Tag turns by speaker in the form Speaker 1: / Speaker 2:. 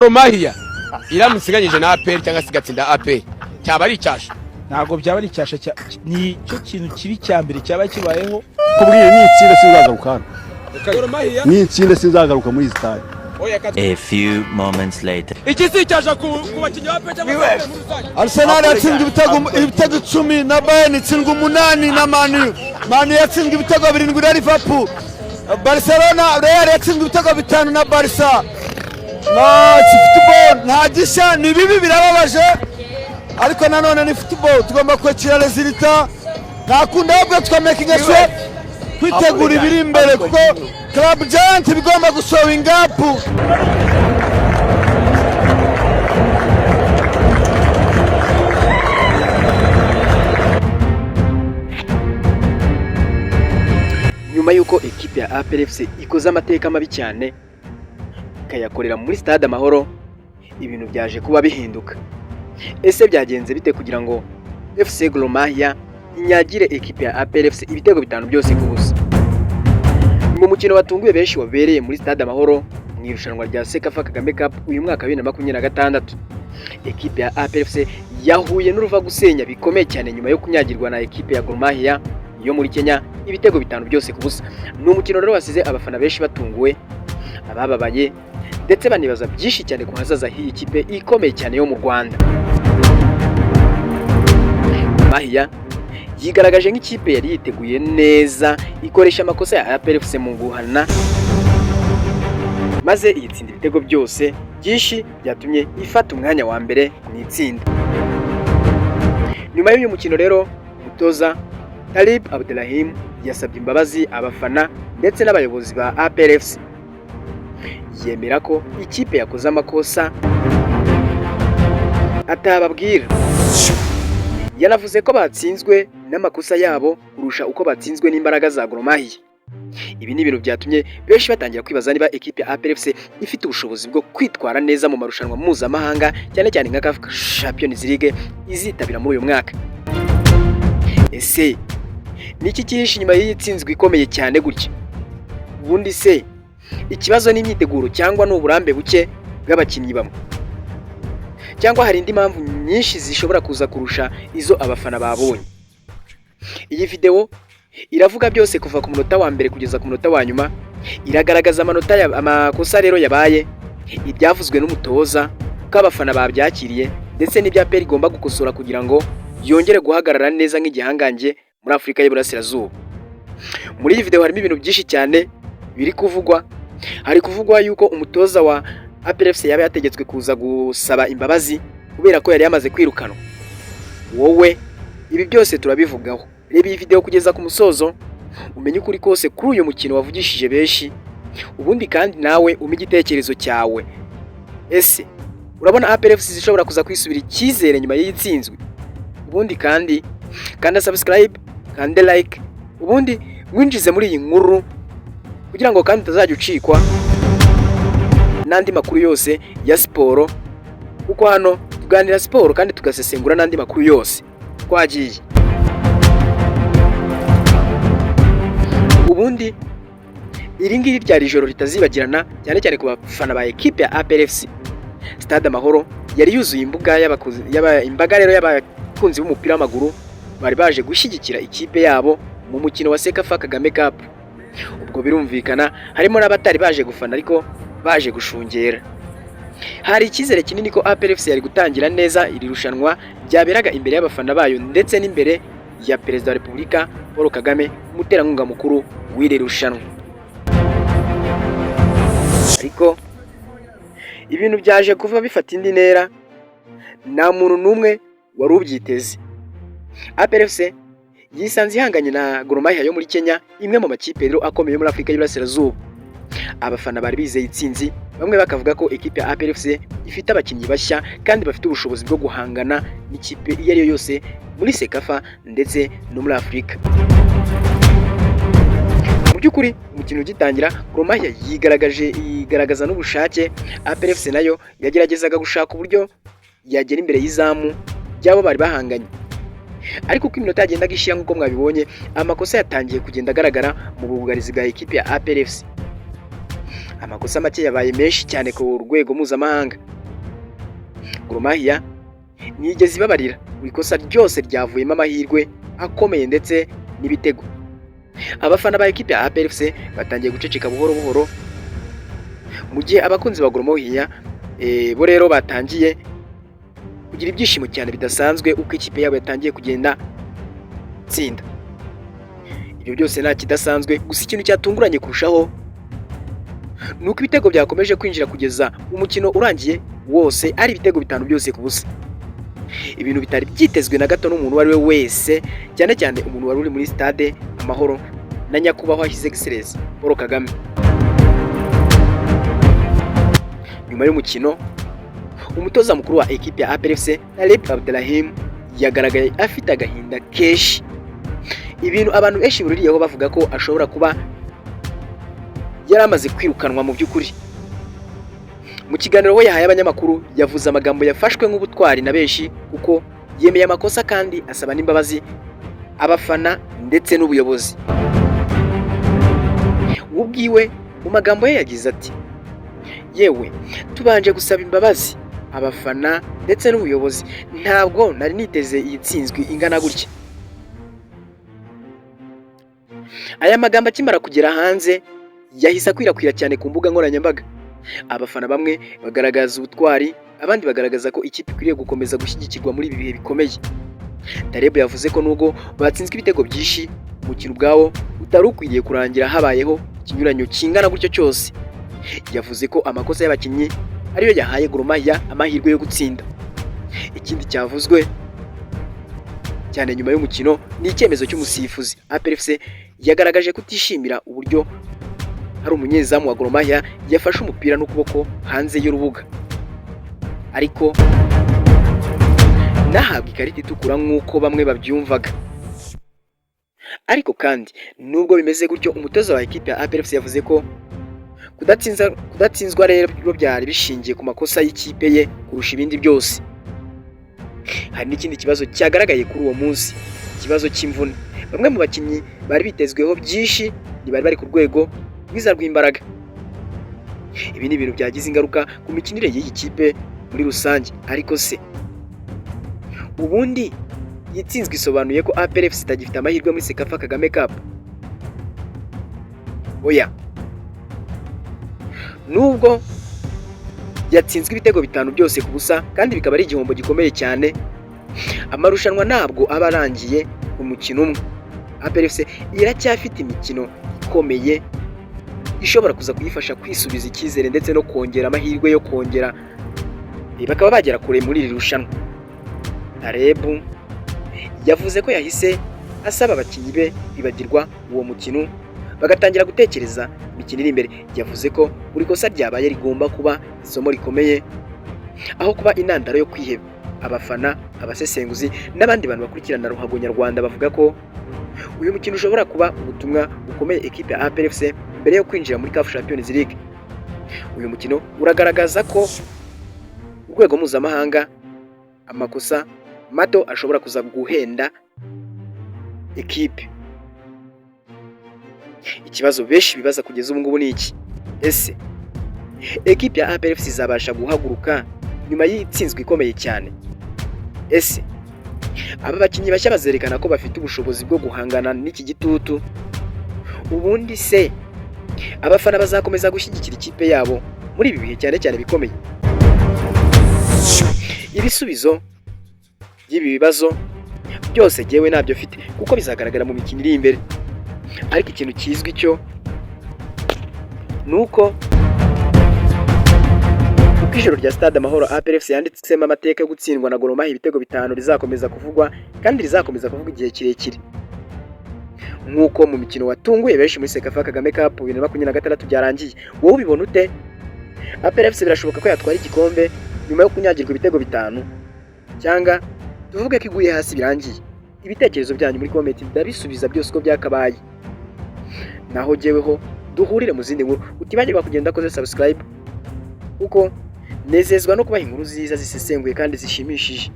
Speaker 1: Romahia iramusiganyije na APR cyangwa sigatsinda APR cyaba ari icyasha
Speaker 2: ntago byaba ari icyasha ni cyo kintu kibi cyambere cyaba kibayeho
Speaker 3: kubwiye ni itsinda sinzagaruka
Speaker 1: Romahia
Speaker 3: ni itsinda sinzagaruka muri stade.
Speaker 4: A few moments later.
Speaker 1: iki si icyasha ku bakinnyi ba APR cyangwa muri rusange.
Speaker 3: Arsenal yatsinze ibitego 10 na Bayern itsindwa 8 na Man yatsinze ibitego 7 na Liverpool. Barcelona Real yatsinze ibitego 5 na Barca. Football nta gisha ni bibi birababaje ariko nanone ni football tugomba kwakira resulta nakunda ahubwo tukamakinga sure kwitegura ibiri imbere kuko Club Giant bigomba gusowinga up.
Speaker 5: Nyuma yuko ekipe ya APR FC ikoze amateka mabi cyane kayakorera muri stade Amahoro, ibintu byaje kuba bihinduka. Ese byagenze bite kugira ngo FC Gor Mahia inyagire ekipe ya APR FC ibitego 5 byose ku busa? Mu mukino watunguye benshi wabereye muri stade Amahoro mu irushanwa rya Sekafa Kagame Cup uyu mwaka 2026, ekipe ya APR FC yahuye n'uruva gusenya bikomeye cyane nyuma yo kunyagirwa na ekipe ya Gor Mahia yo muri Kenya ibitego 5 byose ku busa. Ni umukino rero wasize abafana benshi batunguwe, abababaye ndetse banibaza byinshi cyane ku hazaza h'iyi kipe ikomeye cyane yo mu Rwanda. Mahia yigaragaje nk'ikipe yari yiteguye neza, ikoresha amakosa ya APR FC mu guhana, maze iyitsinda ibitego byose byinshi byatumye ifata umwanya wa mbere mu itsinda. Nyuma y'uyu mukino rero umutoza Talib Abdelrahim yasabye imbabazi abafana ndetse n'abayobozi ba APR FC, yemera ko ikipe yakoze amakosa atababwira. Yanavuze ko batsinzwe n'amakosa yabo kurusha uko batsinzwe n'imbaraga za Gor Mahia. Ibi ni ibintu byatumye benshi batangira kwibaza niba ekipe ya APR FC ifite ubushobozi bwo kwitwara neza mu marushanwa mpuzamahanga cyane cyane nka CAF Champions League izitabira muri uyu mwaka. Ese niki kihishe inyuma y'itsinzwe ikomeye cyane gutya? Ubundi se ikibazo n'imyiteguro cyangwa n'uburambe buke bw'abakinnyi bamwe, cyangwa hari indi mpamvu nyinshi zishobora kuza kurusha izo abafana babonye? Iyi video iravuga byose kuva ku munota wa mbere kugeza ku munota wa nyuma, iragaragaza amakosa rero yabaye, ibyavuzwe n'umutoza ko abafana babyakiriye ndetse n'ibya APR igomba gukosora kugira ngo yongere guhagarara neza nk'igihangange muri Afurika y'Iburasirazuba. Muri iyi video harimo ibintu byinshi cyane biri kuvugwa. Hari kuvugwa yuko umutoza wa APR FC yaba yategetswe kuza gusaba imbabazi kubera ko yari yamaze kwirukanwa. Wowe ibi byose turabivugaho. Reba iyi video kugeza ku musozo umenye ukuri kose kuri uyu mukino wavugishije benshi, ubundi kandi nawe umenye igitekerezo cyawe. Ese urabona APR FC zishobora kuza kwisubira icyizere nyuma y'itsinzwe? Ubundi kandi kanda subscribe, kanda like, ubundi mwinjize muri iyi nkuru kugira ngo kandi utazajya ucikwa n'andi makuru yose ya siporo, kuko hano tuganira siporo kandi tugasesengura n'andi makuru yose twagiye. Ubundi iri ngiri ryari ijoro ritazibagirana cyane cyane ku bafana ba ekipe ya APR FC. Stade Amahoro yari yuzuye imbaga rero y'abakunzi b'umupira w'amaguru bari baje gushyigikira ikipe yabo mu mukino wa Sekafa Kagame Cup. Ubwo birumvikana harimo n'abatari baje gufana ariko baje gushungera. Hari icyizere kinini ko APR FC yari gutangira neza iri rushanwa byaberaga imbere y'abafana bayo ndetse n'imbere ya Perezida wa Repubulika Paul Kagame, umuterankunga mukuru w'iri rushanwa. Ariko ibintu byaje kuva bifata indi ntera, nta muntu n'umwe wari ubyiteze. APR FC yisanze ihanganye na Gor Mahia yo muri Kenya, imwe mu makipe rero akomeye muri Afurika y'Iburasirazuba. Abafana bari bizeye itsinzi, bamwe bakavuga ko ekipe ya APR FC ifite abakinnyi bashya kandi bafite ubushobozi bwo guhangana n'ikipe iyo ari yo yose muri Sekafa ndetse no muri Afurika. Mu by'ukuri umukino ugitangira Gor Mahia yigaragaza n'ubushake, APR FC nayo yageragezaga gushaka uburyo yagera imbere y'izamu byabo bari bahanganye. Ariko uko iminota yagendaga ishira nk'uko mwabibonye, amakosa yatangiye kugenda agaragara mu bugarizi bwa ekipe ya APR FC. amakosa make yabaye menshi cyane ku rwego mpuzamahanga. Gor Mahia ntiyigeze ibabarira, buri kosa ryose ryavuyemo amahirwe akomeye ndetse n'ibitego. Abafana ba ekipe ya APR FC batangiye guceceka buhoro buhoro, mu gihe abakunzi ba Gor Mahia bo rero batangiye kugira ibyishimo cyane bidasanzwe uko ikipe yabo yatangiye kugenda tsinda. Ibyo byose nta kidasanzwe, gusa ikintu cyatunguranye kurushaho nuko ibitego byakomeje kwinjira kugeza umukino urangiye wose ari ibitego 5 byose ku busa. Ibintu bitari byitezwe na gato n'umuntu wari we wese, cyane cyane umuntu wari uri muri stade Amahoro na nyakubahwa His Excellency Paul Kagame. Nyuma y'umukino, umutoza mukuru wa ekipe ya APR FC Taleb Abdelrahim yagaragaye afite agahinda kenshi, ibintu abantu benshi buririyeho bavuga ko ashobora kuba yari amaze kwirukanwa mu by'ukuri. Mu kiganiro we yahaye abanyamakuru yavuze amagambo yafashwe nk'ubutwari na benshi kuko yemeye amakosa kandi asaba n'imbabazi abafana ndetse n'ubuyobozi. Ubwiwe mu magambo ye yagize ati, yewe tubanje gusaba imbabazi abafana ndetse n'ubuyobozi, ntabwo nari niteze iyi tsinzwi ingana gutya. Aya magambo akimara kugera hanze yahise akwirakwira cyane ku mbuga nkoranyambaga. Abafana bamwe bagaragaza ubutwari, abandi bagaragaza ko ikipe ikwiriye gukomeza gushyigikirwa muri ibi bihe bikomeye. Taleb yavuze ko nubwo batsinzwe ibitego byinshi, umukino ubwawo utari ukwiriye kurangira habayeho ikinyuranyo kingana gutyo cyose. Yavuze ko amakosa y'abakinnyi ariyo yahaye Gor Mahia amahirwe yo gutsinda. Ikindi cyavuzwe cyane nyuma y'umukino ni icyemezo cy'umusifuzi. APR FC yagaragaje kutishimira uburyo hari umunyezamu wa Gor Mahia yafashe umupira n'ukuboko hanze y'urubuga, ariko nahabwa ikarita itukura nk'uko bamwe babyumvaga. Ariko kandi nubwo bimeze gutyo, umutoza wa ekipe ya APR FC yavuze ko kudatsinzwa rero byari bishingiye ku makosa y'ikipe ye kurusha ibindi byose. Hari n'ikindi kibazo cyagaragaye kuri uwo munsi, ikibazo cy'imvune. Bamwe mu bakinnyi bari bitezweho byinshi ntibari bari ku rwego rwiza rw'imbaraga. Ibi ni ibintu byagize ingaruka ku mikinire y'iyi kipe muri rusange. Ariko se ubundi yitsinzwe isobanuye ko APR FC itagifite amahirwe muri Sekafa Kagame Cup? Oya, nubwo yatsinzwe ibitego 5 byose ku busa kandi bikaba ari igihombo gikomeye cyane, amarushanwa ntabwo aba arangiye ku mukino umwe. APR FC iracyafite imikino ikomeye ishobora kuza kuyifasha kwisubiza icyizere ndetse no kongera amahirwe yo kongera bakaba bagera kure muri iri rushanwa. Taleb yavuze ko yahise asaba abakinnyi be bibagirwa uwo mukino bagatangira gutekereza imikino iri imbere. Yavuze ko buri kosa ryabaye rigomba kuba isomo rikomeye aho kuba intandaro yo kwiheba. Abafana, abasesenguzi n'abandi bantu bakurikirana ruhago nyarwanda bavuga ko uyu mukino ushobora kuba ubutumwa bukomeye ekipe ya APR FC mbere yo kwinjira muri CAF Champions League. Uyu mukino uragaragaza ko urwego mpuzamahanga amakosa mato ashobora kuza guhenda ekipe. Ikibazo benshi bibaza kugeza ubu ngubu ni iki: ese ekipe ya APR FC izabasha guhaguruka nyuma y'itsinzwe ikomeye cyane? Ese aba bakinnyi bashya bazerekana ko bafite ubushobozi bwo guhangana n'iki gitutu? Ubundi se abafana bazakomeza gushyigikira ikipe yabo muri ibi bihe cyane cyane bikomeye? Ibisubizo by'ibi bibazo byose jyewe ntabyo mfite kuko bizagaragara mu mikino iri imbere. Ariko ikintu kizwi cyo nuko ijoro rya Stade Amahoro APR FC yanditsemo amateka yo gutsindwa na Gor Mahia ibitego 5 rizakomeza kuvugwa kandi rizakomeza kuvuga igihe kirekire. Nkuko mu mikino watunguye benshi muri Sekafa Kagame Cup 2026 byarangiye, wowe ubibona ute? APR FC birashoboka ko yatwara igikombe nyuma yo kunyagirwa ibitego 5 cyangwa tuvuge ko iguye hasi birangiye? Ibitekerezo byanyu muri comment ndabisubiza byose uko byakabaye. Naho jyeweho duhurire mu zindi nkuru, utibagirwa kugenda koze subscribe kuko nezezwa no kubaha inkuru ziza zisesenguye kandi zishimishije.